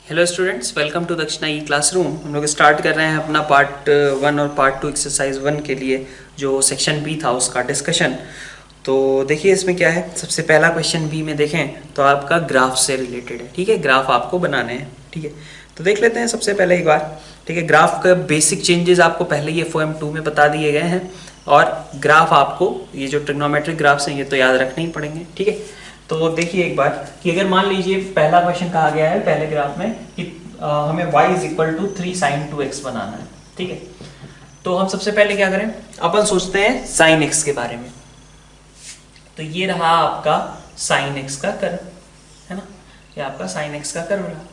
Hello students, welcome to दक्षिणा ई classroom. हम लोग स्टार्ट कर रहे हैं अपना पार्ट 1 और पार्ट 2 एक्सरसाइज 1 के लिए जो सेक्शन बी था उसका डिस्कशन। तो देखिए इसमें क्या है, सबसे पहला क्वेश्चन बी में देखें तो आपका ग्राफ से रिलेटेड है। ठीक है, ग्राफ आपको बनाने हैं। ठीक है, तो देख लेते हैं सबसे पहले एक बार। ठीक है, ग्राफ का बेसिक चेंजेस आपको पहले ये फोएम 2 में बता दिए गए हैं और ग्राफ आपको ये जो ट्रिग्नोमेट्रिक ग्राफ्स हैं ये तो याद रखने ही पड़ेंगे। ठीक है, तो देखिए एक बार कि अगर मान लीजिए पहला क्वेश्चन कहा गया है पहले ग्राफ में कि हमें y is equal to 3 sin 2x बनाना है। ठीक है, तो हम सबसे पहले क्या करें, अपन सोचते हैं sin x के बारे में। तो ये रहा आपका sin x का कर्व, है ना, ये आपका sin x का कर्व रहा।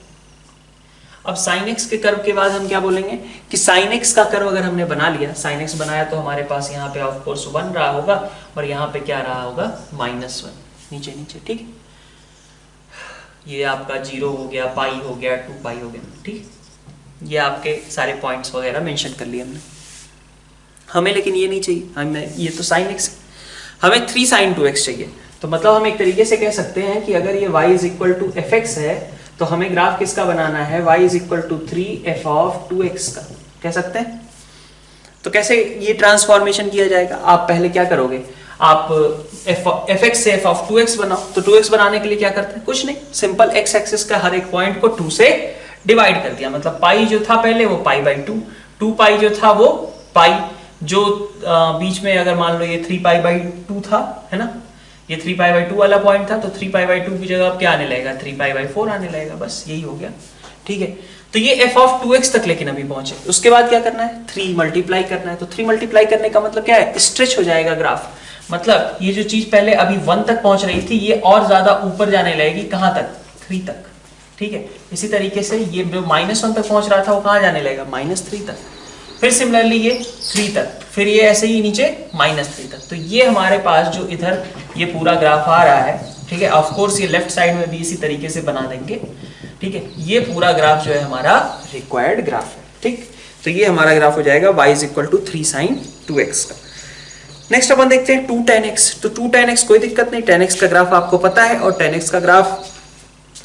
अब sin x के कर्व के बाद हम क्या बोलेंगे कि sin x का कर्व अगर हमने बना लिया, sin x बनाया तो हमारे पास यहाँ पे ऑफ कोर्स 1 रहा होगा और यहाँ पे क्या रहा होगा -1 नीचे नीचे। ठीक है, ये आपका 0 हो गया, पाई हो गया, 2 पाई हो गया। ठीक, ये आपके सारे पॉइंट्स वगैरह मेंशन कर लिए हमने। हमें लेकिन ये नहीं चाहिए, हमें ये तो sin x, हमें 3 sin 2x चाहिए। तो मतलब हम एक तरीके से कह सकते हैं कि अगर ये y is equal to fx है तो हमें ग्राफ किसका बनाना है, y is equal to 3f of 2x का कह सकते हैं। तो कैसे ये ट्रांसफॉर्मेशन किया जाएगा, आप पहले क्या करोगे, आप fx से f ऑफ 2x बनाओ। तो 2x बनाने के लिए क्या करते हैं, कुछ नहीं, सिंपल x एक्सिस का हर एक पॉइंट को 2 से डिवाइड कर दिया। मतलब पाई जो था पहले वो पाई बाई 2, 2 पाई जो था वो पाई जो बीच में अगर मान लो ये 3 पाई बाई 2 था, है ना, ये 3 पाई बाई 2 वाला पॉइंट था, तो 3 पाई बाई 2 की जगह अब क्या आने लगेगा, 3 पाई बाई 4 आने लगेगा। बस यही हो गया। ठीक है, तो ये f ऑफ 2x तक लेकिन अभी पहुंचे। उसके बाद क्या करना है, 3 मल्टीप्लाई करना है। तो 3 मल्टीप्लाई करने का मतलब क्या है, स्ट्रेच हो जाएगा ग्राफ। मतलब ये जो चीज पहले अभी 1 तक पहुंच रही थी ये और ज्यादा ऊपर जाने लगेगी, कहां तक, 3 तक। ठीक है, इसी तरीके से ये जो -1 तक पहुंच रहा था वो कहां जाने लगेगा, -3 तक। फिर सिमिलरली ये 3 तक, फिर ये ऐसे ही नीचे -3 तक। तो ये हमारे पास जो इधर ये पूरा ग्राफ आ रहा है, ठीक है, ऑफ कोर्स ये लेफ्ट साइड में भी इसी तरीके से बना देंगे। ठीक है, ये पूरा ग्राफ जो है हमारा रिक्वायर्ड ग्राफ है। ठीक, तो ये हमारा ग्राफ हो जाएगा y is equal to 3 sin 2x का। नेक्स्ट अपन देखते हैं 2 tan x। तो 2 tan x कोई दिक्कत नहीं, tan x का ग्राफ आपको पता है और tan x का ग्राफ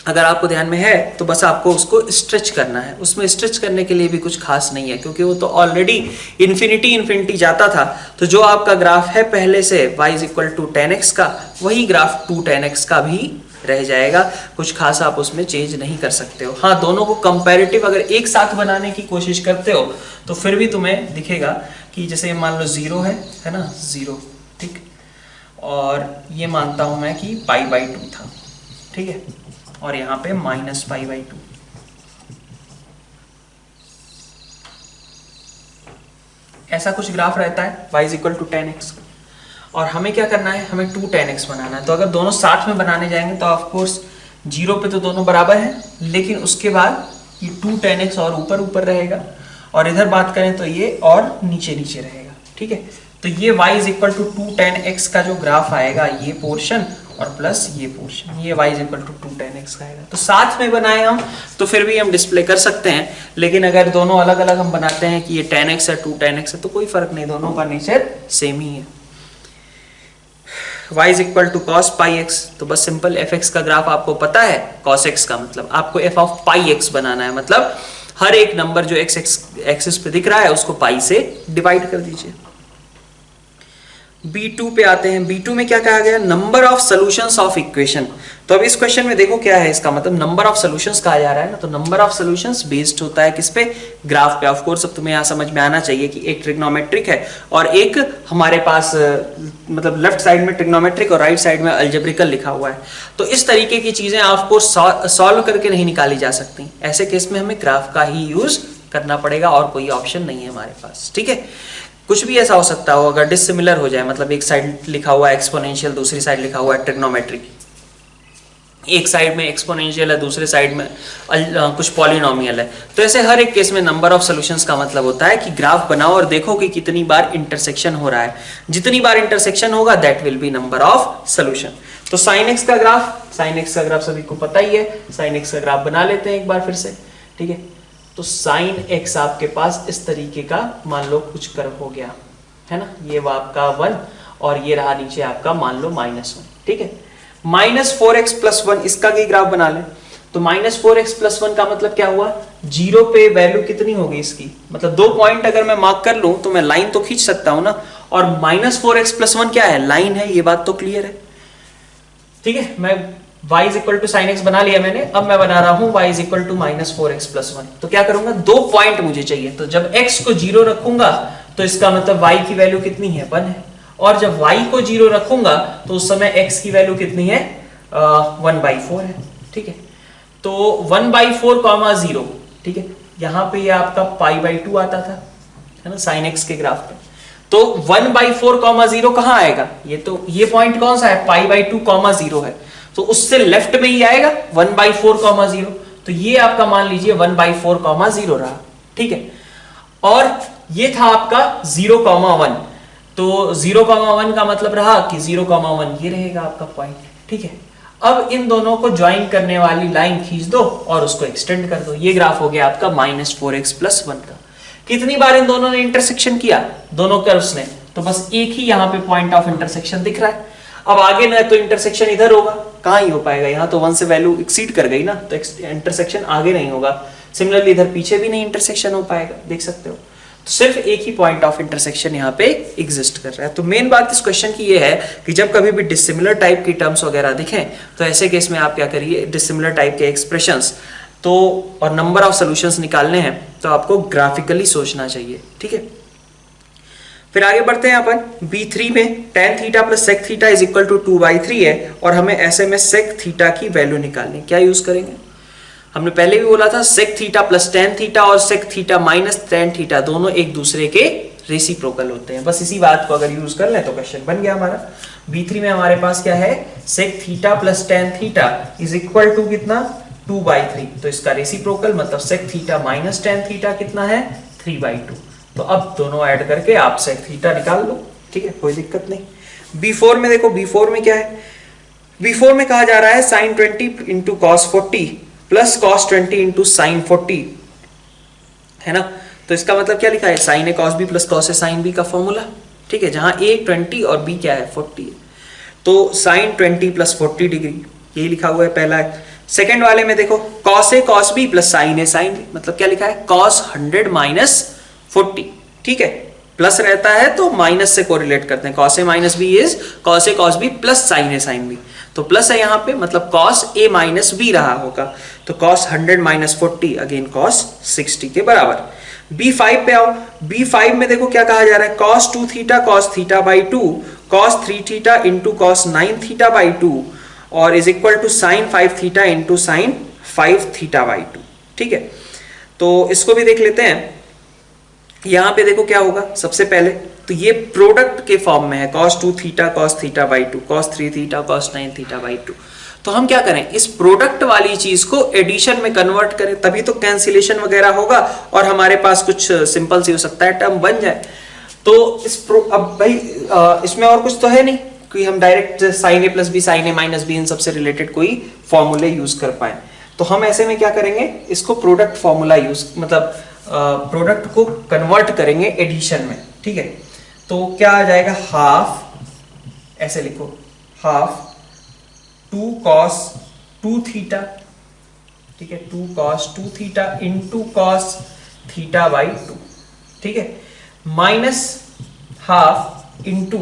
अगर आपको ध्यान में है तो बस आपको उसको स्ट्रेच करना है। उसमें स्ट्रेच करने के लिए भी कुछ खास नहीं है क्योंकि वो तो ऑलरेडी इन्फिनिटी जाता था। तो जो आपका ग्राफ है पहले से y is equal to tan x का, वही ग्राफ 2 tan x का भी रह जाएगा। कुछ खास आप उसमें चेंज नहीं कर सकते हो। हाँ, दोनों को कंपैरेटिव अगर एक साथ बनाने की कोशिश करते हो तो फिर भी तुम्हें दिखेगा कि जैसे मान लो 0 है ना, 0। ठीक, और ये मानता हूं मैं कि पाई बाई 2 था। ठीक है, और यहाँ पे -पाई बाई 2। ऐसा कुछ ग्राफ रहता है y is equal to tan x और हमें क्या करना है, हमें 2 tan x बनाना है। तो अगर दोनों साथ में बनाने जाएंगे तो ऑफ कोर्स 0 पे तो दोनों बराबर हैं, लेकिन उसके बाद ये 2 tan x और ऊपर रहेगा और इधर बात करें तो ये और नीचे रहेगा। ठीक है, तो ये y is equal to 2 tan x का जो ग्राफ आएगा, ये पोर्शन और प्लस ये पोर्शन, ये y is equal to 2 tan x का आएगा। तो साथ में बनाए हम तो फिर भी हम डिस्प्ले कर सकते हैं, लेकिन अगर दोनों अलग अलग हम बनाते हैं कि ये tan x है 2 tan x है तो कोई फर्क नहीं, दोनों का नेचर सेम ही है। y is equal to cos pi x, तो बस सिंपल fx का ग्राफ आपको पता है, cos x का मतलब आपको f ऑफ पाई x बनाना है। मतलब हर एक नंबर जो x एक्सिस पे दिख रहा है उसको पाई से डिवाइड कर दीजिए। B2 पे आते हैं। B2 में क्या कहा गया, number of solutions of equation. तो अब इस क्वेश्चन में देखो क्या है, इसका मतलब नंबर ऑफ सॉल्यूशंस कहा जा रहा है ना, तो नंबर ऑफ सॉल्यूशंस बेस्ड होता है किस पे, ग्राफ पे। ऑफ कोर्स अब तुम्हें यहाँ समझ में आना चाहिए कि एक ट्रिग्नोमेट्रिक है और एक हमारे पास मतलब लेफ्ट साइड में ट्रिग्नोमेट्रिक और राइट साइड में अलजेब्रिकल लिखा हुआ है। तो इस तरीके की चीजें ऑफ कोर्स सॉल्व करके नहीं निकाली जा सकती। ऐसे केस में हमें ग्राफ का ही यूज करना पड़ेगा और कोई ऑप्शन नहीं है हमारे पास। ठीक है, कुछ भी ऐसा हो सकता हो अगर डिसिमिलर हो जाए, मतलब एक साइड लिखा हुआ है एक्सपोनेंशियल, दूसरी साइड लिखा हुआ है ट्रिग्नोमेट्रिक, एक साइड में एक्सपोनेंशियल है दूसरे साइड में कुछ पॉलिनोमियल है, तो ऐसे हर एक केस में नंबर ऑफ सॉल्यूशंस का मतलब होता है कि ग्राफ बनाओ और देखो कि कितनी बार इंटरसेक्शन हो रहा है। जितनी बार इंटरसेक्शन होगा that will B number of solution. तो sin x का ग्राफ सभी को पता ही है। sin x का ग्राफ बना लेते हैं एक बार फिर से। ठीक है, तो sin x आपके पास इस तरीके का मान लो कुछ कर्व हो गया है ना, ये वो आपका 1 और ये रहा नीचे आपका मान लो -1। ठीक है, -4x + 1 इसका भी ग्राफ बना लें। तो -4x+1 का मतलब क्या हुआ, 0 पे वैल्यू कितनी होगी इसकी, मतलब 2 पॉइंट अगर मैं मार्क कर लूं तो मैं लाइन तो खींच सकता हूं ना, और -4x+1 क्या है, लाइन है, ये बात तो क्लियर है। ठीक है, मैं y equal to sine x बना लिया मैंने, अब मैं बना रहा हूं y इक्वल टू -4x+1। तो क्या करूंगा, 2 पॉइंट मुझे चाहिए, तो जब x को 0 रखूंगा तो इसका मतलब y की वैल्यू कितनी है, 1 है, और जब y को 0 रखूंगा तो उस समय x की वैल्यू कितनी है, 1/4 है। ठीक है, तो 1/4, 0, ठीक है, यहां पे ये आपका π/2 आता था, है ना, साइन एक्स के ग्राफ पे। तो 1/4, 0 कहां आएगा, ये पॉइंट कौन सा है, π/2, 0 है, तो उससे लेफ्ट में ही आएगा 1/4, 0, तो ये आपका मान लीजिए 1/4, 0 रहा। ठीक है, और ये था आपका 0,1, तो 0,1 का मतलब रहा कि 0,1 ये रहेगा आपका पॉइंट। ठीक है, अब इन दोनों को ज्वाइन करने वाली लाइन खींच दो और उसको एक्सटेंड कर दो, ये ग्राफ हो गया आपका -4x+1 का। कितनी बार इन दोनों ने इंटरसेक्शन किया, दोनों कर्व्स ने, तो बस एक ही यहाँ पे पॉइंट ऑफ इंटरसेक्शन दिख रहा है। अब आगे ना तो इंटरसेक्शन इधर होगा, कहां ही हो पाएगा, यहाँ तो 1 से वैल्यू एक्सीड कर गई ना, तो इंटरसेक्शन आगे नहीं होगा। सिमिलरली इधर पीछे भी नहीं इंटरसेक्शन हो पाएगा, देख सकते हो। तो सिर्फ एक ही पॉइंट ऑफ इंटरसेक्शन यहाँ पे एग्जिस्ट कर रहा है। तो मेन बात इस क्वेश्चन की ये है कि जब कभी भी डिसिमिलर टाइप की टर्म्स वगैरह दिखें तो ऐसे केस में आप क्या करिए, डिसिमिलर टाइप के एक्सप्रेशंस तो और नंबर ऑफ सॉल्यूशंस निकालने हैं तो आपको ग्राफिकली सोचना चाहिए। ठीक है, फिर आगे बढ़ते हैं अपन। B3 में tan theta plus sec theta is equal to 2/3 है और हमें ऐसे में sec थीटा की वैल्यू निकालनी, क्या यूज करेंगे, हमने पहले भी बोला था sec theta plus tan theta और sec theta minus tan theta दोनों एक दूसरे के रेसिप्रोकल होते हैं। बस इसी बात को अगर यूज कर लें तो क्वेश्चन बन गया हमारा। B3 में हमारे पास क्या है, sec theta plus tan theta is equal to कितना, 2/3, तो इसका रेसिप्रोकल मतलब sec theta minus tan theta कितना है, 3/2। तो अब दोनों ऐड करके आप sec थीटा निकाल लो। ठीक है, कोई दिक्कत नहीं। B4 में देखो, B4 में क्या है, B4 में कहा जा रहा है sin 20 into cos 40 plus cos 20 into sin 40, है ना। तो इसका मतलब क्या लिखा है, sin a cos b plus cos a sin b का फॉर्मूला। ठीक है, जहां a 20 और b क्या है, 40 है, तो sin 20 प्लस 40 डिग्री, यही लिखा हुआ है पहला है। सेकेंड वाले में देखो cos a cos b plus sin a sin b, मतलब क्या लिखा है, cos 100 माइनस 40। ठीक है, प्लस रहता है तो माइनस से कोरिलेट करते हैं, cos a minus b is cos a cos b plus sin a sin b, तो प्लस है यहाँ पे, मतलब cos a माइनस b रहा होगा, तो cos 100 माइनस 40 अगेन cos 60 के बराबर। B5 पे आओ, B5 में देखो क्या कहा जा रहा है, cos 2 theta cos theta by 2 cos 3 theta into cos 9 theta by 2 और is equal to sin 5 theta into sin 5 theta by 2। ठीक है, तो इसको भी देख लेते हैं। यहां पे देखो क्या होगा, सबसे पहले तो ये प्रोडक्ट के फॉर्म में है, cos 2 theta cos theta by 2 cos 3 theta cos 9 theta by 2। तो हम क्या करें, इस प्रोडक्ट वाली चीज को एडिशन में कन्वर्ट करें, तभी तो कैंसिलेशन वगैरह होगा और हमारे पास कुछ सिंपल सी हो सकता है टर्म बन जाए। तो अब भाई इसमें और कुछ तो है नहीं कि हम direct sin a plus B sin a minus B इन सबसे रिलेटेड कोई फॉर्मूले यूज कर पाए। तो हम ऐसे में क्या करेंगे, इसको प्रोडक्ट फॉर्मूला यूज, मतलब प्रोडक्ट को कन्वर्ट करेंगे एडिशन में। ठीक है, तो क्या आ जाएगा, हाफ, ऐसे लिखो, हाफ 2 cos 2 थीटा, ठीक है, 2 cos 2 theta into cos theta by 2। ठीक है, माइनस हाफ इंटू,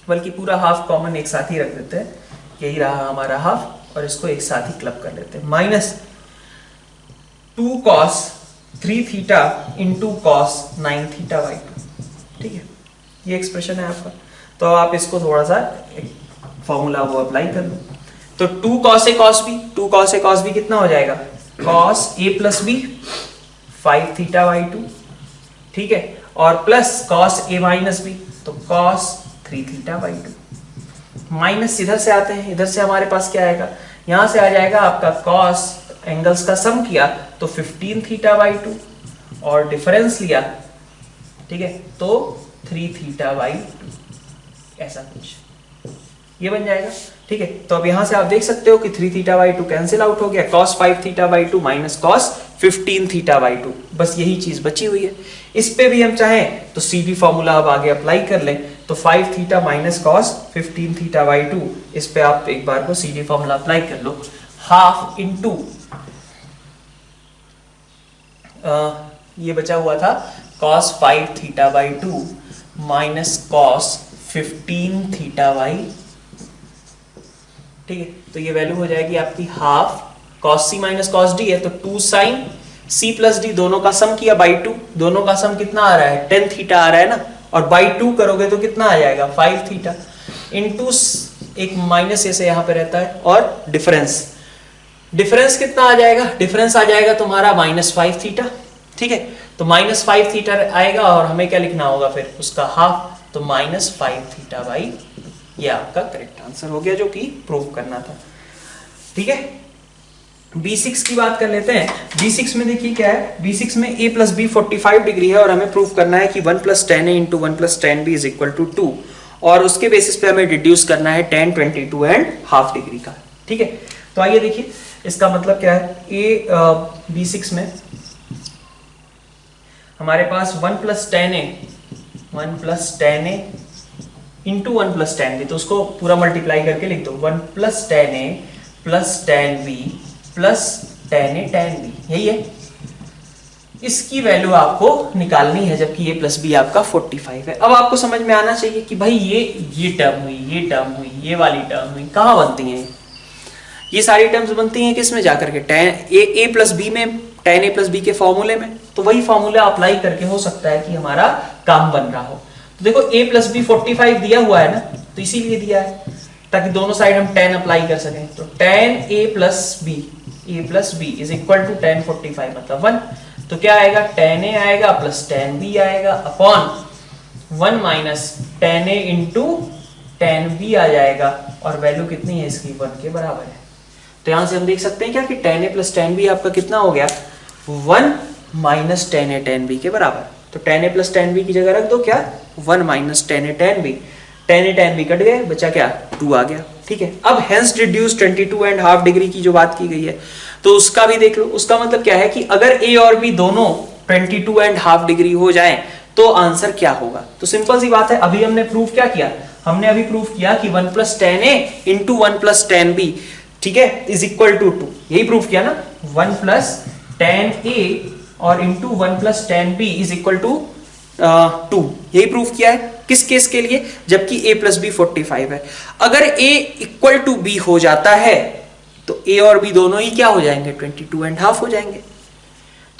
बल्कि पूरा हाफ कॉमन एक साथ ही रख देते हैं, यही रहा हमारा हाफ और इसको एक साथ ही क्लब कर लेते हैं, minus 2 cos 3 theta into cos 9 theta by 2। ठीक है, ये एक्सप्रेशन है आपका। तो आप इसको थोड़ा सा फॉर्मूला वो अप्लाई कर लो, तो 2 cos a cos b, 2 cos a cos b कितना हो जाएगा, cos a plus b 5 theta by 2। ठीक है, और plus cos a minus b, तो cos 3 थीटा बाई 2। माइनस इधर से आते हैं, इधर से हमारे पास क्या आएगा, यहां से आ जाएगा आपका cos, एंगल्स का सम किया तो 15 थीटा बाई 2 और डिफरेंस लिया, ठीक है, तो 3 थीटा बाई 2, ऐसा कुछ ये बन जाएगा। ठीक है, तो अब यहां से आप देख सकते हो कि 3 थीटा बाई 2 कैंसिल आउट हो गया, cos 5 theta by 2 minus cos 15 theta by 2, बस यही चीज बची हुई है। इस पे भी हम चाहें तो सीधी फॉर्मूला अब आगे अप्लाई कर लें, तो 5 theta minus cos 15 theta by 2, इस पे आप एक बार को सीधी फॉर्मूला अप्लाई कर लो, हाफ इंटू ये बचा हुआ था cos 5 theta by 2 minus cos 15 theta by, ठीक है। तो ये वैल्यू हो जाएगी आपकी half cos c minus cos d है तो 2 sin c प्लस d, दोनों का सम किया बाई 2, दोनों का सम कितना आ रहा है 10 थीटा आ रहा है ना, और बाई 2 करोगे तो कितना आ जाएगा 5 थीटा इंटू एक माइनस ऐसे यहाँ पे रहता है और डिफरेंस, डिफरेंस कितना आ जाएगा, डिफरेंस आ जाएगा तुम्हारा -5 थीटा, ठीक है। तो -5 थीटा आएगा और हमें क्या लिखना होगा फिर उसका हाफ, तो -5 थीटा बाई, ये आपका करेक्ट आंसर हो गया जो कि प्रूव करना था, ठीक है। B6 की बात कर लेते हैं। B6 में देखिए क्या है, B6 में a प्लस बी 45 डिग्री है और हमें प्रूव करना है कि 1 plus 10a into 1 plus 10b is equal to 2, और उसके बेसिस पे हमें डिड्यूस करना है tan 22 एंड हाफ डिग्री का, ठीक है। तो आइए देखिए इसका मतलब क्या है। B6 में हमारे पास 1 plus 10a into 1 plus 10b, तो उसको पूरा मल्टीप्लाई करके लिख दो, 1 plus 10a plus 10b plus 10a 10b, यही है। इसकी वैल्यू आपको निकालनी है, जबकि ये प्लस बी आपका 45 है। अब आपको समझ में आना चाहिए कि भाई ये टर्म हुई, ये टर्म हुई, ये वाली टर्म हुई, कहाँ बनती हैं ये सारी टर्म्स बनती हैं किसमें जाकर के, a प्लस बी में, tan a प्लस बी के फॉर्मूले में। तो वही फॉर्मूला अप्लाई करके हो सकता है कि हमारा काम बन रहा हो। तो देखो a प्लस बी 45 दिया हुआ है ना, तो इसीलिए दिया है ताकि दोनों साइड हम tan अप्लाई कर सकें। तो tan a plus B is equal to tan 45 मतलब 1, तो क्या आएगा tan a आएगा प्लस tan b आएगा upon 1 minus tan a into tan b आ जाएगा, और वैल्यू कितनी है इसकी 1 के बराबर है। तो यहां से हम देख सकते हैं क्या कि tan a plus tan b आपका कितना हो गया 1 minus tan a tan b के बराबर। तो tan a plus tan b की जगह रख दो क्या 1 minus tan a tan b, tan a tan b cut गए, बचा क्या 2 आ गया, ठीक है। अब hence reduce 22 and half degree की जो बात की गई है तो उसका भी देख लो। उसका मतलब क्या है कि अगर a और b दोनों 22 एंड हाफ डिग्री हो जाए तो आंसर क्या होगा। तो सिंपल सी बात है, अभी हमने प्रूफ क्या किया, हमने अभी प्रूफ किया कि 1 plus tan a into 1 plus tan b, ठीक है, इज इक्वल टू 2, यही प्रूफ किया ना, 1 प्लस tan a और into 1 plus tan b is equal to 2, यही प्रूफ किया है। किस केस के लिए, जबकि a प्लस बी 45 है। अगर a इक्वल टू b हो जाता है तो a और b दोनों ही क्या हो जाएंगे 22 एंड हाफ हो जाएंगे।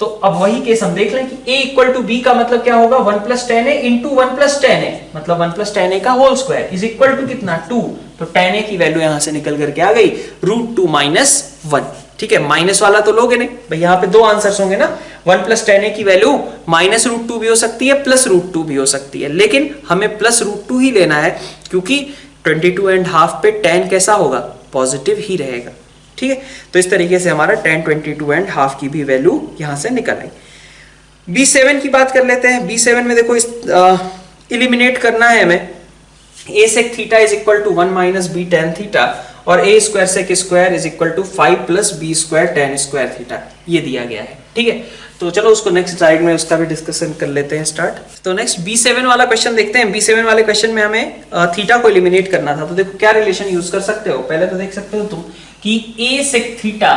तो अब वही केस हम देख लें कि a इक्वल टू b का मतलब क्या होगा 1 plus tan a into 1 plus tan a, मतलब 1 प्लस tan a का whole square is equal to कितना 2। तो tan a की वैल्यू यहां से निकल करके आ गई √2 माइनस 1, ठीक है। माइनस वाला तो लोगे नहीं भाई, यहाँ पे दो आंसर्स होंगे ना, 1 प्लस tan a की वैल्यू माइनस √2 भी हो सकती है प्लस √2 भी हो सकती है, लेकिन हमें प्लस √2 ही लेना है क्योंकि 22 एंड हाफ पे tan कैसा होगा पॉजिटिव ही रहेगा, ठीक है। तो इस तरीके से हमारा tan 22 एंड हाफ की भी वैल्यू यहां से निकल आई। B7 की बात कर लेते हैं। B7 में देखो इलिमिनेट करना है हमें, a sec theta is equal to 1 minus b tan theta और a square sec square is equal to 5 plus b square tan square theta, ये दिया गया है, ठीक है। तो चलो उसको नेक्स्ट स्लाइड में उसका भी डिस्कशन कर लेते हैं स्टार्ट। तो नेक्स्ट B7 वाला क्वेश्चन देखते हैं। B7 वाले क्वेश्चन में हमें थीटा को एलिमिनेट करना था। तो देखो क्या रिलेशन यूज कर सकते हो, पहले तो देख सकते हो तुम कि a sec theta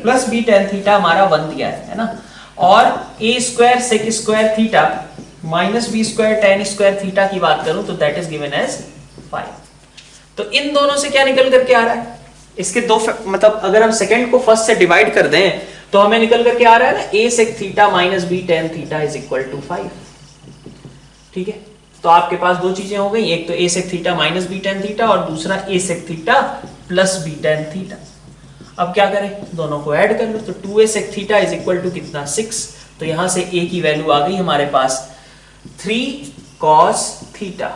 plus b tan theta हमारा 1 दिया है ना, और a square sec square theta minus b square tan square theta की बात करूं तो दैट इज गिवन एज 5। तो इन दोनों से क्या निकल करके आ रहा है, इसके दो मतलब अगर हम सेकंड को फर्स्ट से डिवाइड कर दें तो हमें निकल करके आ रहा है ना a sec theta minus b tan theta is equal to 5, ठीक है। तो आपके पास दो चीजें हो गई, एक तो a sec theta minus b tan theta और दूसरा a sec theta plus b tan theta. अब क्या करें, दोनों को ऐड कर लो, तो 2a sec theta is equal to कितना 6, तो यहां से a की वैल्यू आ गई हमारे पास 3 cos थीटा,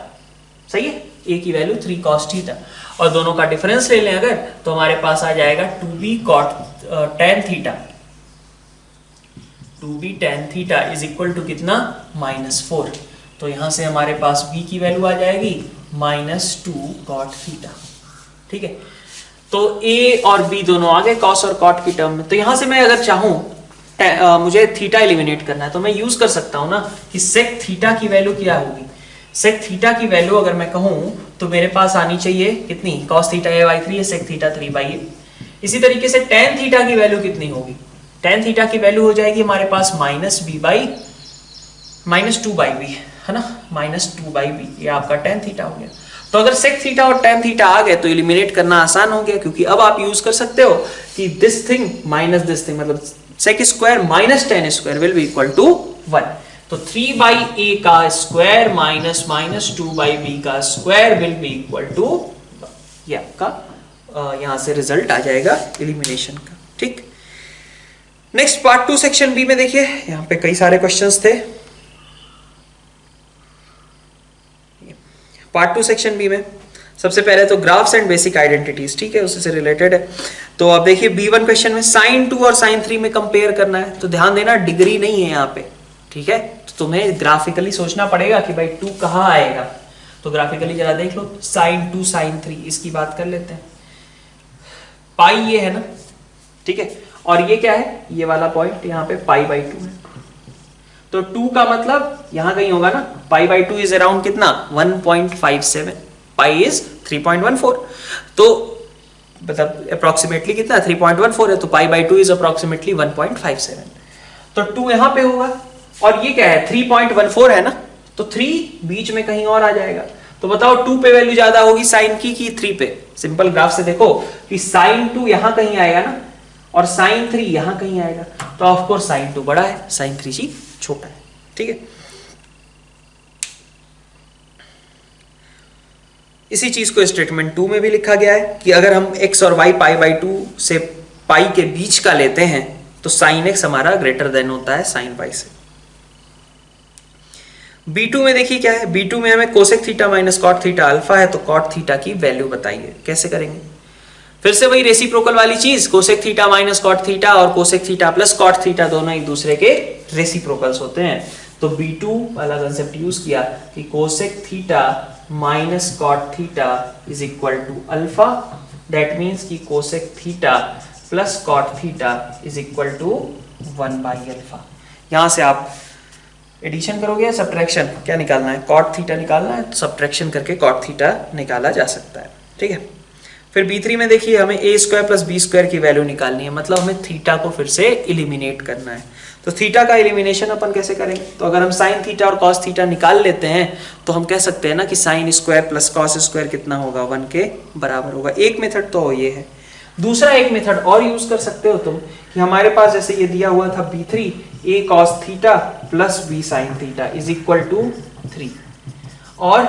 सही है, a की वैल्यू 3 cos थीटा, और दोनों का डिफरेंस ले लें अगर तो हमारे पास आ जाएगा 2b tan theta, 2b tan theta is equal to कितना -4। तो यहां से हमारे पास b की वैल्यू आ जाएगी -2 cot थीटा, ठीक है। तो a और b दोनों आ गए cos और cot की टर्म में। तो यहां से मैं अगर चाहूं मुझे थीटा एलिमिनेट करना है तो मैं यूज कर सकता हूं ना कि sec थीटा की वैल्यू क्या होगी, सेक थीटा की वैल्यू अगर मैं कहूं तो मेरे पास आनी चाहिए कितनी, cos थीटा a बाई 3 है, सेक थीटा 3 बाई a। इसी तरीके से tan थीटा की वैल्यू कितनी होगी, tan थीटा की वैल्यू हो जाएगी हमारे पास -2 बाई बी, है ना, -2 बाई बी, ये आपका tan थीटा हो गया। तो अगर सेक थीटा और tan थीटा आ गए तो एलिमिनेट करना आसान हो गया, क्योंकि अब आप यूज कर सकते हो कि this thing minus this thing, मतलब sec square minus tan square will be equal to 1। तो 3 बाई a का स्क्वायर माइनस -2 बाई b का square will be equal to, ये आपका यहां से रिजल्ट आ जाएगा एलिमिनेशन का। ठीक, नेक्स्ट पार्ट 2 सेक्शन बी में देखिए, यहां पे कई सारे क्वेश्चंस थे। पार्ट 2 सेक्शन बी में सबसे पहले तो ग्राफ्स एंड बेसिक आइडेंटिटीज, ठीक है, उससे से रिलेटेड है। तो अब देखिए B1 क्वेश्चन में sin 2 और sin 3 में कंपेयर करना है, तो ध्यान देना डिग्री नहीं है यहाँ पे, ठीक है, तो तुम्हें ग्राफिकली सोचना पड़ेगा कि भाई 2 कहाँ आएगा। तो ग्राफिकली जरा देख लो, sin 2 sin 3, इसकी बात कर लेते हैं। पाई ये है ना, ठीक है, और ये क्या है, ये वाला पॉइंट यहाँ पे पाई बाई 2 है। तो 2 का मतलब यहां कहीं होगा ना, पाई बाई 2 इज अराउंड कितना 1.57, पाई इज 3.14, तो मतलब अप्रोक्सीमेटली कितना 3.14 है, तो पाई बाई 2 इज अप्रोक्सीमेटली 1.57। तो 2 यहां पे होगा, और ये क्या है 3.14 है ना, तो 3 बीच में कहीं और आ जाएगा। तो बताओ 2 पे वैल्यू ज्यादा होगी साइन की 3 पे। सिंपल ग्राफ से देखो कि साइन 2 यहां कहीं आएगा ना, और साइन 3 यहां कहीं आएगा, तो ऑफ कोर्स साइन 2 बड़ा है, साइन 3 जी छोटा है, ठीक है। इसी चीज को स्टेटमेंट 2 में भी लिखा गया है कि अगर हम x और y पाई बाई 2 से पाई के बीच का लेते हैं तो साइन x हमारा ग्रेटर देन होता है साइन y से। B2 में देखिए क्या है, B2 में हमें cosec theta minus cot theta alpha है, तो कॉट थीटा की वैल्यू बताइए, कैसे करेंगे। फिर से वही रेसिप्रोकल वाली चीज, cosec theta minus cot theta और cosec theta plus cot theta दोनों एक दूसरे के रेसिप्रोकल्स होते हैं। तो B2 वाला कंसेप्ट यूज किया कि cosec theta minus cot theta is equal to alpha, that means कि cosec theta plus cot theta is equal to 1 by alpha. यहां से आप एडिशन करोगे या सब्ट्रैक्शन, क्या निकालना है, कॉट थीटा निकालना है, तो सब्ट्रैक्शन करके कॉट थीटा निकाला जा सकता है, ठीक है। फिर B3 में देखिए हमें a square plus B square की वैल्यू निकालनी है, मतलब हमें थीटा को फिर से एलिमिनेट करना है। तो थीटा का एलिमिनेशन अपन कैसे करेंगे, तो अगर हम साइन थीटा और कॉस थीटा निकाल लेते हैं तो हम कह सकते हैं ना कि sine square plus cos square कितना होगा, 1 के बराबर होगा। एक मेथड तो ये है। दूसरा एक मेथड और यूज कर सकते हो तुम कि हमारे पास जैसे ये दिया हुआ था B3 a cos theta plus b sin theta is equal to 3 और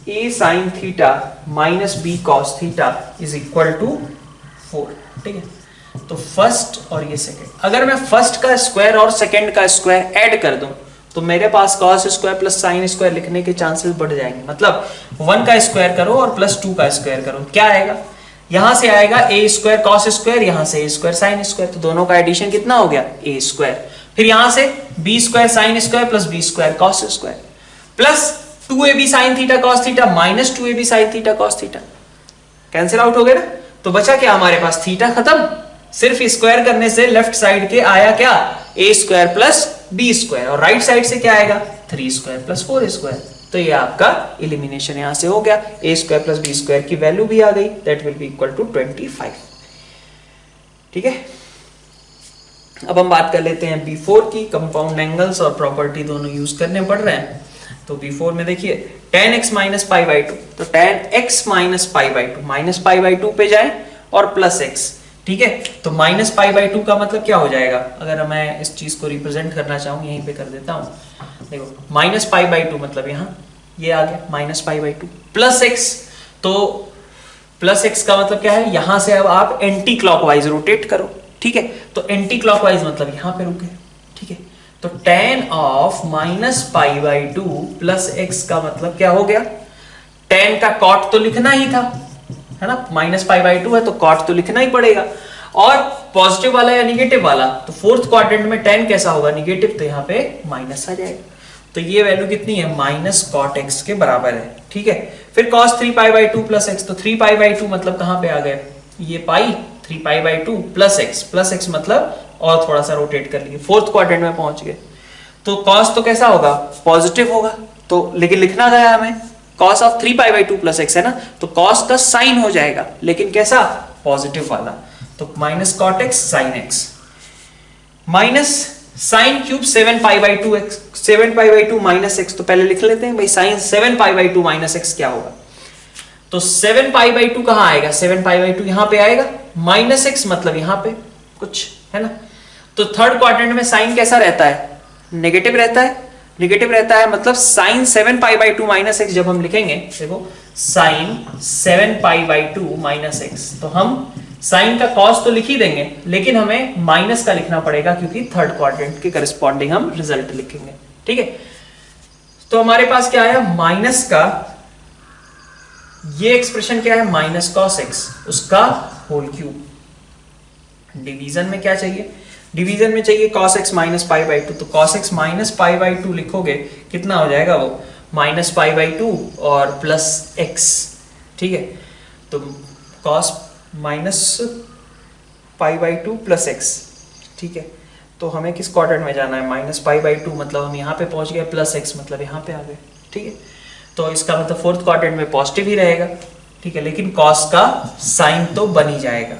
a sin theta minus b cos theta is equal to 4, ठीक है। तो फर्स्ट और ये सेकंड, अगर मैं फर्स्ट का स्क्वायर और सेकंड का स्क्वायर ऐड कर दूं तो मेरे पास cos square plus sin square लिखने के चांसेस बढ़ जाएंगे। मतलब 1 का स्क्वायर करो और प्लस 2 का स्क्वायर करो, क्या आएगा, यहां से आएगा a स्क्वायर cos स्क्वायर, यहां से a स्क्वायर sin स्क्वायर, तो दोनों का एडिशन कितना हो गया a स्क्वायर। फिर यहां से b square sin square plus b square cos square plus 2ab sin theta cos theta minus 2ab sin theta cos theta, cancel out हो गया ना। तो बचा क्या हमारे पास, थीटा खत्म, सिर्फ स्क्वायर करने से लेफ्ट साइड के आया क्या a square plus b square, और राइट साइड से क्या आएगा 3 स्क्वायर प्लस 4 स्क्वायर। तो ये आपका एलिमिनेशन यहां से हो गया, a square plus b square की वैल्यू भी आ गई, that will be equal to 25, ठीक है। अब हम बात कर लेते हैं B4 की। कंपाउंड एंगल्स और प्रॉपर्टी दोनों यूज करने पड़ रहे हैं। तो B4 में देखिए tan x minus pi by 2, तो tan x minus pi by 2 minus pi by 2 पे जाए और प्लस x, ठीक है। तो माइनस पाई बाई 2 का मतलब क्या हो जाएगा, अगर मैं इस चीज को रिप्रेजेंट करना चाहूँ यहीं पे कर देता हूँ, देखो माइनस पाई बाई 2 मतलब यहाँ ये आ गया minus pi by 2 plus x, तो प्लस x का मतलब क्या है, यहां से अब आप एंटी क्लॉकवाइज रोटेट करो, ठीक है। तो एंटी क्लॉकवाइज मतलब यहां पे रुके, ठीक है। तो tan of minus pi by 2 plus x का मतलब क्या हो गया, tan का कॉट तो लिखना ही था, है ना, माइनस पाई बाई 2 है तो कॉट तो लिखना ही पड़ेगा, और पॉजिटिव वाला या निगेटिव वाला, तो फोर्थ क्वाड्रेंट में tan कैसा होगा, निगेटिव, तो यहाँ पे माइनस आ जाएगा। तो ये वैल्यू कितनी है, माइनस कॉट एक्स के बराबर है, ठीक है। फिर cos 3 pi by 2 plus x, तो 3 पाई बाई 2 मतलब कहां पे आ गए, ये पाई 3 पाई बाई 2 प्लस एक्स मतलब और थोड़ा सा रोटेट कर लिए, फोर्थ क्वाड्रेंट में पहुंच गए। तो cos तो कैसा होगा, पॉजिटिव होगा, तो लेकिन लिखना क्या है हमें, cos ऑफ 3π/2 प्लस एक्स है ना, तो cos का साइन हो जाएगा, लेकिन कैसा, पॉजिटिव वाला, तो minus cot x sine x minus sine cube 7π/2 x, 7π/2 minus x, तो पहले लिख लेते हैं भाई साइन 7π/2 माइनस एक्स क्या होगा, तो 7π/2 कहां आएगा, 7π/2 यहां पे आएगा, माइनस एक्स मतलब यहां पे कुछ है ना, तो थर्ड क्वाड्रेंट में साइन कैसा रहता है, नेगेटिव रहता है, नेगेटिव रहता है, मतलब साइन 7π/2 माइनस एक्स जब हम लिखेंगे, देखो साइन 7π/2 माइनस एक्स, तो हम साइन का कॉस तो लिख ही देंगे, लेकिन हमें माइनस का लिखना पड़ेगा क्योंकि थर्ड क्वाड्रेंट के करस्पॉन्डिंग हम रिजल्ट लिखेंगे, ठीक है। तो हमारे पास क्या आया, माइनस का ये एक्सप्रेशन क्या है, माइनस कॉस एक्स उसका होल क्यूब, डिवीजन में क्या चाहिए, डिवीजन में चाहिए cos x माइनस π/2, तो cos x माइनस π/2 लिखोगे कितना हो जाएगा वो, माइनस π/2 और प्लस x, ठीक है, तो cos माइनस π/2 प्लस x, ठीक है, तो हमें किस क्वाड्रेंट में जाना है, माइनस π/2 मतलब हम यहाँ पे पहुंच गए, प्लस x मतलब यहाँ पे आ गए, ठीक है, तो इसका मतलब फोर्थ क्वाड्रेंट में पॉजिटिव ही रहेगा, ठीक है, लेकिन cos का साइन तो बन ही जाएगा,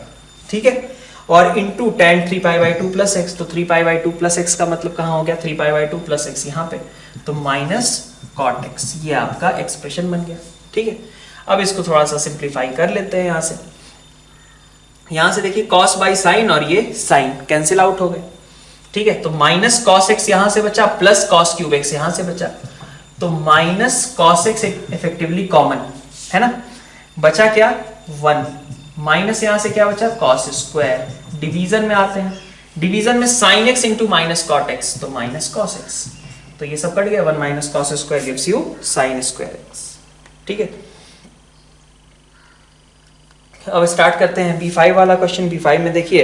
ठीक है, और इंटू tan 3π/2 प्लस एक्स, तो 3π/2 प्लस एक्स का मतलब कहाँ हो गया, 3π/2 प्लस एक्स यहाँ पे, तो माइनस कॉट एक्स, ये आपका एक्सप्रेशन बन गया, ठीक है। अब इसको थोड़ा सा सिंप्लीफाई कर लेते हैं, यहाँ से देखिए cos बाई साइन और ये साइन कैंसिल आउट हो गए, ठीक है, तो माइनस cos x यहाँ से बचा, प्लस cos क्यूब x यहाँ से बचा, तो minus cos x effectively common है ना, बचा क्या 1, माइनस यहां से क्या बचा cos स्क्वायर, डिवीजन में आते हैं, डिवीजन में sin x into minus cot x, तो माइनस cos x, तो ये सब कट गया, 1 minus cos square gives you sin square x, ठीक है। अब स्टार्ट करते हैं B5 वाला क्वेश्चन। B5 में देखिए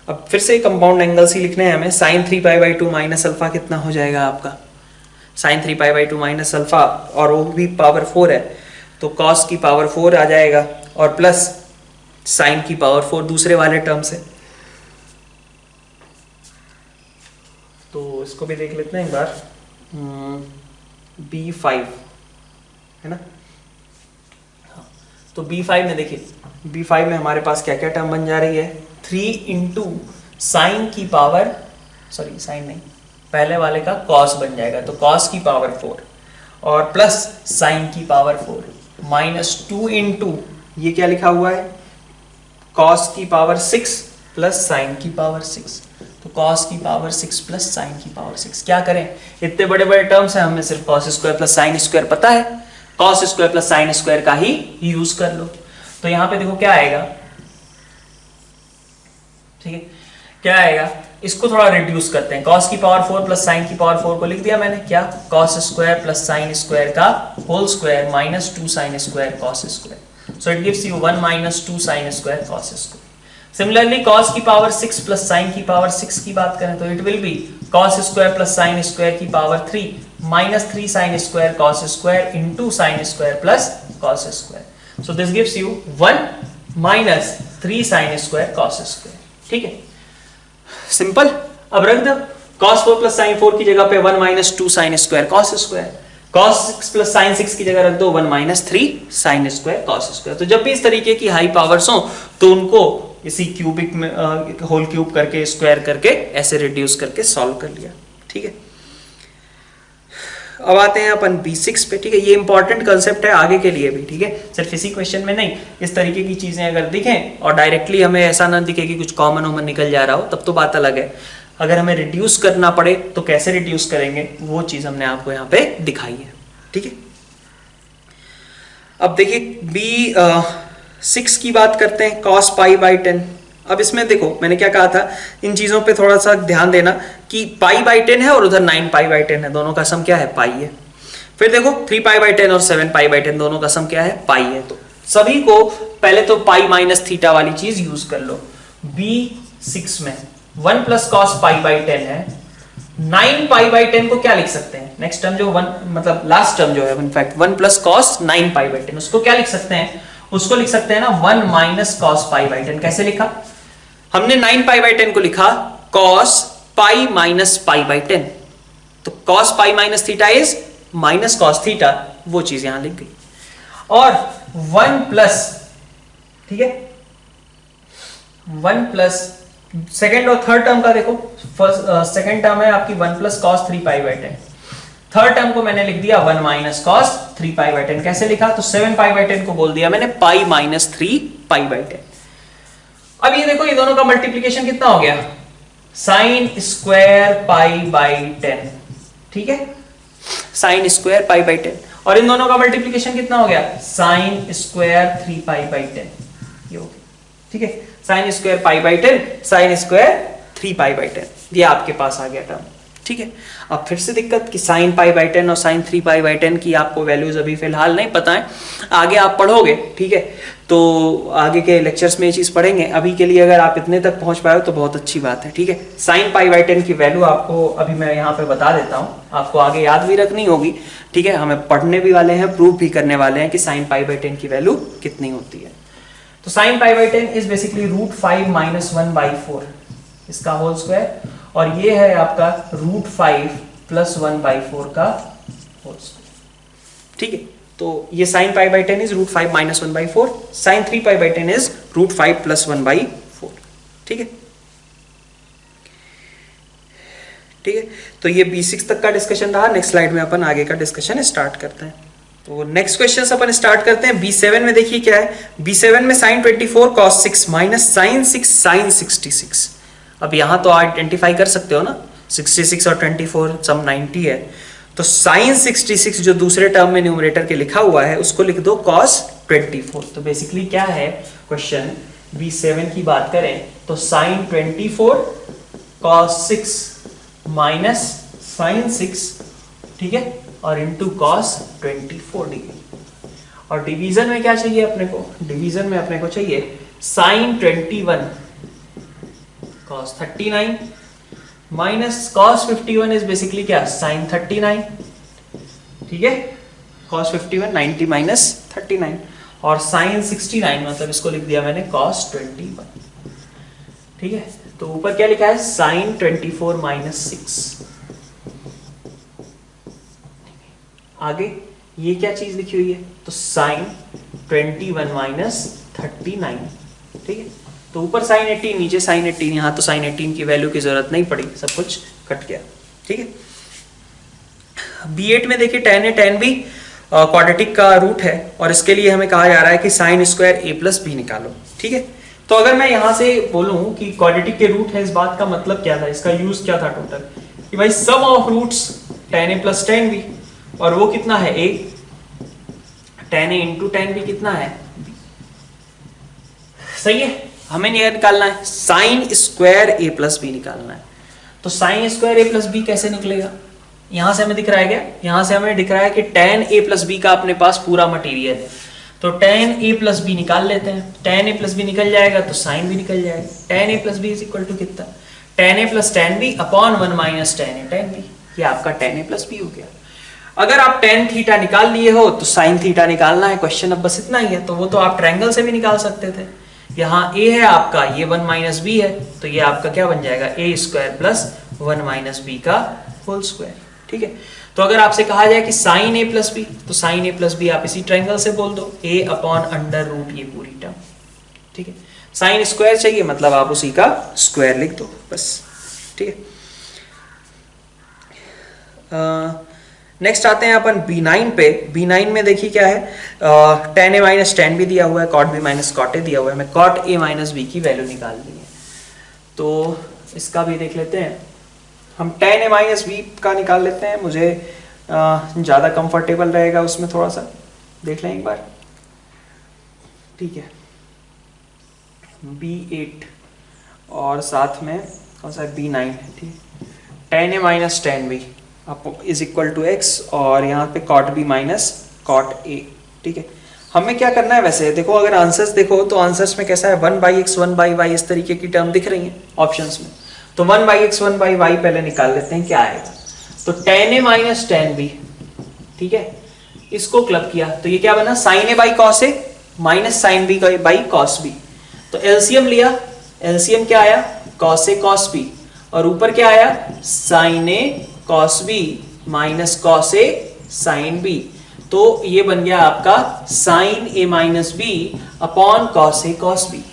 अब फिर से कंपाउंड एंगल्स ही लिखने हैं हमें, sin 3π/2 माइनस अल्फा कितना हो जाएगा आपका, sin 3π/2 माइनस अल्फा, और वो भी पावर 4 है, तो cos की पावर 4 आ जाएगा, और प्लस साइन की पावर 4 दूसरे वाले टर्म से, तो इसको भी देख लेते हैं एक बार, B5 है ना, तो B5 में देखिए, B5 में हमारे पास क्या क्या टर्म बन जा रही है, 3 इंटू साइन की पावर, सॉरी साइन नहीं, पहले वाले का cos बन जाएगा, तो cos की पावर 4 और प्लस साइन की पावर 4 माइनस 2 इंटू ये क्या लिखा हुआ है, cos की पावर 6 प्लस साइन की पावर 6, तो cos की पावर 6 प्लस साइन की पावर 6, क्या करें, इतने बड़े बड़े टर्म्स हैं, हमें सिर्फ cos square plus sine square पता है, cos square plus sine square का ही यूज कर लो, तो यहां पे देखो क्या आएगा, ठीक है, क्या आएगा, इसको थोड़ा रिड्यूस करते हैं, cos की पावर 4 प्लस साइन की पावर 4 को लिख दिया मैंने, क्या cos square plus sine square का whole square minus 2 sine square cos square, so it gives you 1 minus 2 sin square cos square. Similarly, cos की पावर 6 plus sin की पावर 6 की बात करें तो it will be cos square plus sin square की power 3 minus 3 sin square cos square into sin square plus cos square. So this gives you 1 minus 3 sin square cos square. ठीक है, simple. अब रख दो cos 4 plus sin 4 की जगह पे 1 minus 2 sin square cos square, cos 6 plus sin 6 की जगह रख दो 1 minus 3 sin square cos square. तो जब भी इस तरीके की हाई पावर्स हो तो उनको इसी क्यूबिक में होल क्यूब करके स्क्वायर करके ऐसे रिड्यूस करके सॉल्व कर लिया, ठीक है। अब आते हैं अपन B6 पे, ठीक है, ये इंपॉर्टेंट कंसेप्ट है आगे के लिए भी, ठीक है, सिर्फ इसी क्वेश्चन में नहीं, इस तरीके की चीजें अगर दिखें और डायरेक्टली हमें ऐसा ना दिखे कि कुछ कॉमन वॉमन निकल जा रहा हो तब तो बात अलग है, अगर हमें रिड्यूस करना पड़े तो कैसे रिड्यूस करेंगे वो चीज हमने आपको यहाँ पे दिखाई है, ठीक है। अब देखिए B6 की बात करते हैं, cos π/10। अब इसमें देखो मैंने क्या कहा था, इन चीजों पे थोड़ा सा ध्यान देना कि π/10 है और उधर 9π/10 है, दोनों का सम क्या है पाई है। फिर देखो 3π/10 और 7π/10 दोनों का सम क्या है पाई है। तो सभी को पहले तो पाई माइनस थीटा वाली चीज यूज कर लो। B6 में 1 प्लस cos π/10 है, 9π/10 को क्या लिख सकते हैं, नेक्स्ट टर्म जो 1 मतलब लास्ट टर्म जो है इनफैक्ट 1 प्लस cos 9π/10, उसको क्या लिख सकते हैं, उसको लिख सकते हैं ना 1 माइनस cos π/10। कैसे लिखा हमने, 9π/10 को लिखा cos π माइनस π/10, तो cos π minus theta is minus cos theta, वो चीज यहां लिख गई। और 1 प्लस, ठीक है, 1 प्लस सेकेंड और थर्ड टर्म का देखो, फर्स्ट सेकेंड टर्म है आपकी 1 plus cos 3 pi by 10, third term को मैंने लिख दिया 1 माइनस कॉस 3 पाई बाई 10। कैसे लिखा? तो 7 पाई बाई 10 को बोल दिया मैंने पाई माइनस 3 पाई बाई 10। अब ये देखो, ये दोनों का मल्टीप्लीकेशन कितना हो गया? साइन स्क्वायर पाई बाई 10, ठीक है, साइन स्क्वायर पाई बाई 10। और इन दोनों का मल्टीप्लीकेशन कितना हो गया? साइन स्क्वायर 3 पाई बाई 10, ये हो गया, ठीक है, sine square pi by 10, sine square 3 pi by 10, ये आपके पास आ गया टर्म, ठीक है। अब फिर से दिक्कत कि साइन पाई बाई 10 और साइन 3 पाई बाई 10 की आपको वैल्यूज अभी फिलहाल नहीं पता है, आगे आप पढ़ोगे, ठीक है, तो आगे के लेक्चर्स में ये चीज पढ़ेंगे। अभी के लिए अगर आप इतने तक पहुंच पाए तो बहुत अच्छी बात है, ठीक है। साइन पाई बाई 10 की वैल्यू आपको अभी मैं यहाँ पे बता देता हूँ, आपको आगे याद भी रखनी होगी, ठीक है, हमें पढ़ने भी वाले हैं, प्रूव भी करने वाले हैं कि साइन पाई बाई 10 की वैल्यू कितनी होती है। तो sign pi by 10 is basically √5 minus 1/4 इसका होल स्क्वायर, और ये है आपका √5 प्लस 1/4 का होल स्क्वायर, ठीक है। तो ये sine pi by 10 is √5 minus 1/4, sine 3 pi by 10 is √5 plus 1/4, ठीक है, ठीक है। तो ये B6 तक का डिस्कशन रहा। नेक्स्ट स्लाइड में अपन आगे का डिस्कशन स्टार्ट करते हैं। तो नेक्स्ट क्वेश्चन अपन स्टार्ट करते हैं। B7 में देखिए क्या है, B7 में sine 24 cos 6 minus sine 6 sine 66। अब यहां तो आइडेंटिफाई कर सकते हो ना, 66 और 24 सम 90 है, तो साइन 66 जो दूसरे टर्म में न्यूमरेटर के लिखा हुआ है उसको लिख दो cos 24। तो बेसिकली क्या है क्वेश्चन, B7 की बात करें तो साइन 24 cos 6 माइनस साइन 6, ठीक है, और इंटू cos 24 डिग्री। और डिवीजन में क्या चाहिए अपने को? डिवीजन में अपने को चाहिए sine 21 cos 39 minus cos 51 is basically क्या, साइन 39, ठीक है, cos 51 90 माइनस 39, और साइन 69 मतलब इसको लिख दिया मैंने cos 21, ठीक है। तो ऊपर क्या लिखा है, साइन 24 माइनस 6। आगे ये क्या चीज लिखी हुई है, तो साइन 21 माइनस 39, ठीक है। तो ऊपर साइन 18 नीचे साइन 18, यहां तो साइन 18 की वैल्यू की जरूरत नहीं पड़ी, सब कुछ कट गया, ठीक है। B8 में देखिए tan A tan B quadratic का रूट है, और इसके लिए हमें कहा जा रहा है कि sine square A plus B निकालो, ठीक है। तो अगर मैं यहां से बोलूं कि क्वाड्रेटिक के रूट है, इस बात का मतलब क्या था, इसका यूज क्या था टोटल, कि भाई sum of roots tan A plus tan B, और वो कितना है A, tan A into tan B कितना है B, सही है। हमें ये निकालना है sine square A plus B निकालना है। तो sine square A plus B कैसे निकलेगा, यहां से हमें दिख रहा है क्या, यहां से हमें दिख रहा है कि tan A प्लस बी का अपने पास पूरा मटेरियल है, तो tan A प्लस बी निकाल लेते हैं। tan A प्लस बी निकल जाएगा तो साइन भी निकल जाएगा। tan A plus B is equal to कितना, tan A plus tan B upon 1 minus tan A tan B, ये आपका tan A प्लस बी हो गया। अगर आप tan थीटा निकाल लिए हो तो sin थीटा निकालना है, क्वेश्चन अब बस इतना ही है। तो वो तो आप ट्रायंगल से भी निकाल सकते थे। यहाँ a है आपका, ये 1 माइनस बी है, तो ये आपका क्या बन जाएगा, a square plus 1 minus B का होल स्क्वायर, ठीक है। तो अगर आपसे कहा जाए कि साइन a प्लस बी, तो साइन a प्लस बी आप इसी ट्रायंगल से बोल दो, a अपॉन अंडर रूट ये पूरी टर्म, ठीक है। साइन स्क्वायर चाहिए मतलब आप उसी का स्क्वायर लिख दो बस, ठीक है। नेक्स्ट आते हैं अपन B9 पे। B9 में देखिए क्या है, tan A minus tan B दिया हुआ है, cot B minus cot A दिया हुआ है, हमें cot A माइनस B की वैल्यू निकालनी है। तो इसका भी देख लेते हैं, हम tan A माइनस B का निकाल लेते हैं, मुझे ज़्यादा कंफर्टेबल रहेगा उसमें, थोड़ा सा देख लें एक बार, ठीक है। B8 और साथ में कौन सा B9 है, ठीक। tan A minus tan B is equal to x, और यहाँ पे cot b minus cot a, ठीक है। हमें क्या करना है, वैसे देखो अगर आंसर्स देखो तो आंसर्स में कैसा है, 1/x 1/y इस तरीके की टर्म दिख रही है ऑप्शंस में। तो 1/x 1/y पहले निकाल लेते हैं क्या आएगा। तो tan a minus tan b, ठीक है, इसको क्लब किया तो ये क्या बना, sin a by cos a minus sin b by cos b। तो एलसीएम लिया, एलसीएम क्या आया, cos a cos b, और ऊपर क्या आया, sin a cos b minus cos a sine B, तो ये बन गया आपका sine A minus B upon cos A cos B.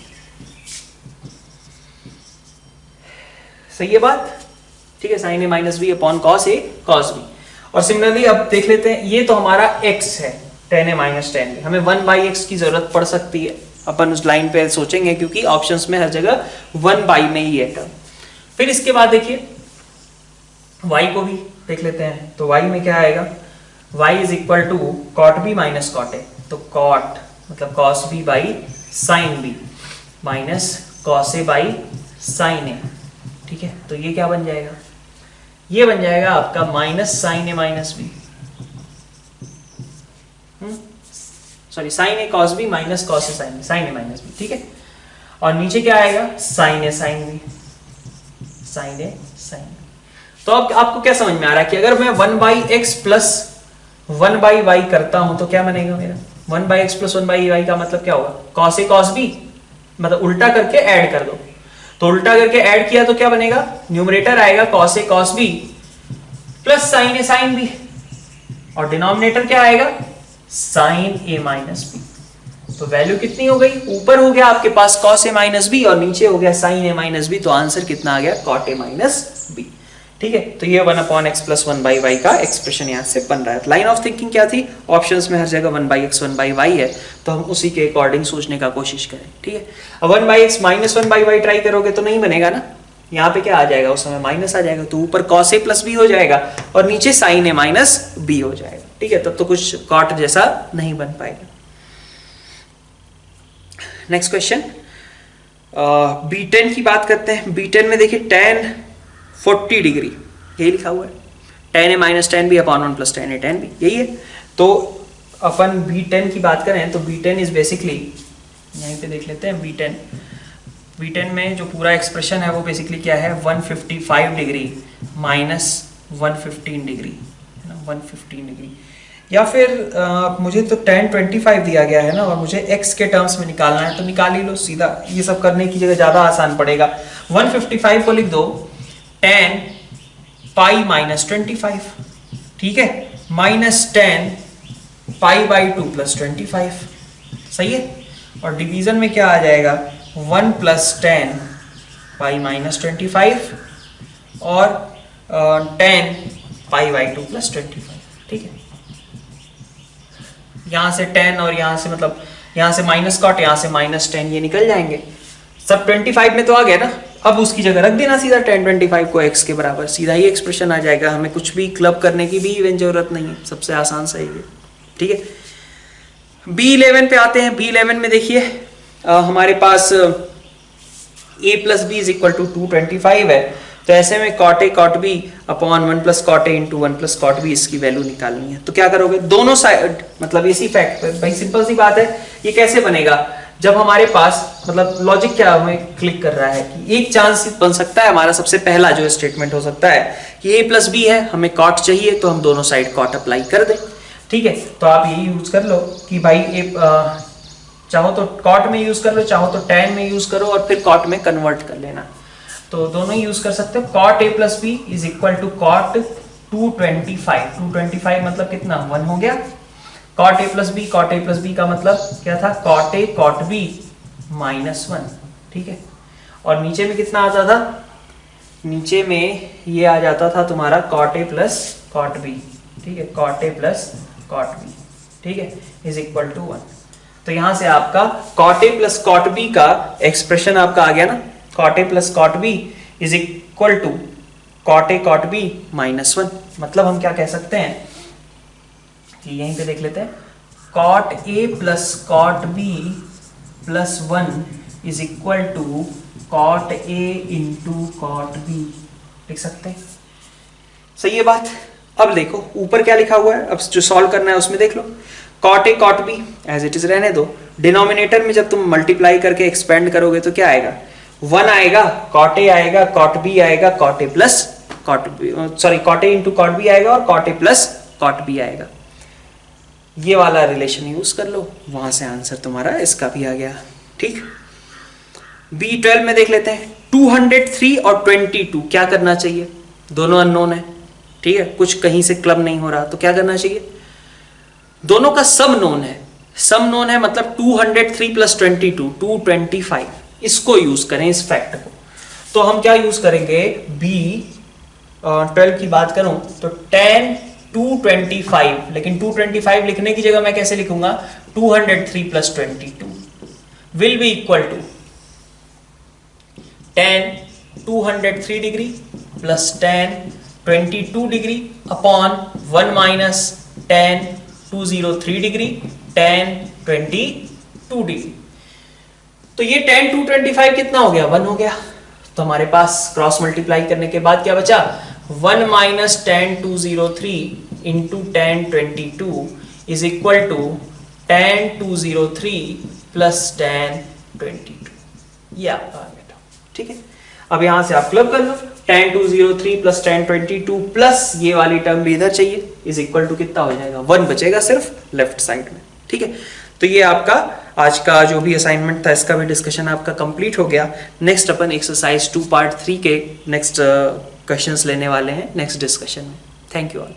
सही है बात? ठीक है, sine A minus B upon cos A cos B. और सिमिलरली अब देख लेते हैं, ये तो हमारा x है tan a minus tan b, हमें 1/x की जरूरत पड़ सकती है, अपन उस लाइन पे सोचेंगे क्योंकि ऑप्शंस में हर जगह 1/, में ही है टर्म। फिर इसके बाद देखिए y को भी देख लेते हैं, तो y में क्या आएगा, y is equal to cot B minus cot A, तो कॉट मतलब cos B by sine B minus cos A by sine A. ठीक है, तो ये क्या बन जाएगा, ये बन जाएगा आपका minus sign A minus B, sorry sine A cos B minus cos A sine B, sign A minus B. ठीक है, और नीचे क्या आएगा, साइन ए साइन बी, साइन ए साइन बी। तो अब आपको क्या समझ में आ रहा है कि अगर मैं 1/x प्लस 1/y करता हूं तो क्या बनेगा मेरा, 1/x प्लस 1/y का मतलब क्या होगा, कॉस ए कॉस बी, मतलब उल्टा करके ऐड कर दो, तो उल्टा करके ऐड किया तो क्या बनेगा, न्यूमरेटर आएगा cos a cos b plus sin a sin b, और डिनोमिनेटर क्या आएगा, sin a माइनस b। तो वैल्यू कितनी हो गई, ऊपर हो गया आपके पास cos a माइनस b और नीचे हो गया sin a माइनस b, तो आंसर कितना आ गया, cot a माइनस b। ठीक है, तो ये 1/x प्लस 1/y का एक्सप्रेशन यहाँ से बन रहा है। लाइन ऑफ थिंकिंग क्या थी, ऑप्शंस में हर जगह 1/x 1/y है, तो हम उसी के अकॉर्डिंग सोचने का कोशिश करें। ठीक है, अब 1/x माइनस 1/y ट्राई करोगे तो नहीं बनेगा ना, यहाँ पे क्या आ जाएगा, उस समय माइनस आ जाएगा, तो ऊपर cos a प्लस b हो जाएगा और नीचे sin a माइनस b हो जाएगा। ठीक है, तब तो कुछ कॉट जैसा नहीं बन पाएगा। नेक्स्ट क्वेश्चन, B10 की बात करते हैं। B10 में देखिए tan 40 डिग्री यही लिखा हुआ है, tan a minus tan b upon 1 plus tan a tan b, यही है। तो अपन B10 की बात करें तो B10 इज बेसिकली, यहीं पे देख लेते हैं B10 में जो पूरा एक्सप्रेशन है वो बेसिकली क्या है, 155 डिग्री माइनस 115 डिग्री, है ना, 115 डिग्री, या फिर मुझे तो tan 25 दिया गया है ना, और मुझे x के टर्म्स में निकालना है, तो निकाल ही लो सीधा, ये सब करने की जगह ज़्यादा आसान पड़ेगा। 155 को लिख दो tan पाई माइनस 25, ठीक है, minus tan pi by 2 plus 25, सही है, और डिवीजन में क्या आ जाएगा, 1 प्लस tan पाई माइनस 25 और tan पाई बाई 2 प्लस 25। ठीक है, यहां से tan और यहां से मतलब यहां से माइनस कॉट, यहां से माइनस tan, ये निकल जाएंगे सब 25 में तो आ गया ना। अब उसकी जगह रख देना सीधा tan 25 को x के बराबर, सीधा ही एक्सप्रेशन आ जाएगा, हमें कुछ भी क्लब करने की भी इवन जरूरत नहीं है, सबसे आसान सही है। ठीक है, B11 पे आते हैं। B11 में देखिए हमारे पास a plus B is equal to 225 है, तो ऐसे में cot a cot b upon 1 plus cot a into 1 plus cot b इसकी वैल्यू निकालनी है। तो क्या करोगे, दोनों साइड मतलब इसी फैक्ट पे, भाई सिंपल सी बात है, ये कैसे बनेगा, जब हमारे पास मतलब लॉजिक क्या हमें क्लिक कर रहा है कि एक चांस बन सकता है हमारा, सबसे पहला जो स्टेटमेंट हो सकता है कि a प्लस बी है, हमें cot चाहिए, तो हम दोनों साइड cot अप्लाई कर दें। ठीक है, तो आप यही यूज कर लो कि भाई चाहो तो cot में यूज कर लो, चाहो तो tan में यूज करो और फिर cot में कन्वर्ट कर लेना, तो दोनों ही यूज कर सकते हो। cot a plus B is equal to cot 225 मतलब कितना, 1 हो गया। cot a प्लस बी का मतलब क्या था, cot a cot b minus 1। ठीक है, और नीचे में कितना आता था, नीचे में ये आ जाता था तुम्हारा cot a प्लस cot b। ठीक है, cot a प्लस cot b, ठीक है, इज इक्वल टू 1। तो यहां से आपका cot a प्लस cot b का एक्सप्रेशन आपका आ गया ना, cot a प्लस cot b is equal to cot a cot b minus 1। मतलब हम क्या कह सकते हैं कि यहीं पे देख लेते हैं, cot a प्लस cot b plus 1 is equal to cot a into cot b, लिख सकते हैं। सही है बात। अब देखो ऊपर क्या लिखा हुआ है, अब जो सॉल्व करना है उसमें देख लो, cot a cot b as it is रहने दो, डिनोमिनेटर में जब तुम मल्टीप्लाई करके एक्सपेंड करोगे तो क्या आएगा, 1 आएगा, cot a आएगा, cot b आएगा, cot a प्लस cot b, sorry cot a into cot b आएगा और cot a प्लस cot b आएगा। ये वाला रिलेशन यूज कर लो, वहां से आंसर तुम्हारा इसका भी आ गया। ठीक, B12 में देख लेते हैं, 203 और 22 क्या करना चाहिए, दोनों अननोन है। ठीक है, कुछ कहीं से क्लब नहीं हो रहा, तो क्या करना चाहिए, दोनों का सम नोन है, सम नोन है मतलब 203 प्लस 22 225, इसको यूज करें इस फैक्ट को। तो हम क्या यूज करेंगे, b 12 की बात करूं तो 10 225, लेकिन 225 लिखने की जगह मैं कैसे लिखूंगा, 203 plus 22 will be equal to 10 203 degree plus 10 22 degree upon 1 minus 10 203 degree 10 22 degree. तो ये 10 225 कितना हो गया, 1 हो गया। तो हमारे पास क्रॉस मल्टीप्लाई करने के बाद क्या बचा, 1 minus 10 203 into 10 22 is equal to 10 203 plus 10 22। ये आपका बेटा, ठीक है। अब यहां से आप क्लब कर लो, 10 203 प्लस 10 22 प्लस ये वाली टर्म भी इधर चाहिए, इज इक्वल टू कितना हो जाएगा, 1 बचेगा सिर्फ लेफ्ट साइड में, ठीक है। तो ये आपका आज का जो भी असाइनमेंट था इसका भी डिस्कशन आपका कंप्लीट हो गया। नेक्स्ट अपन एक्सरसाइज 2 पार्ट 3 के नेक्स्ट क्वेश्चंस लेने वाले हैं नेक्स्ट डिस्कशन में। Thank you all.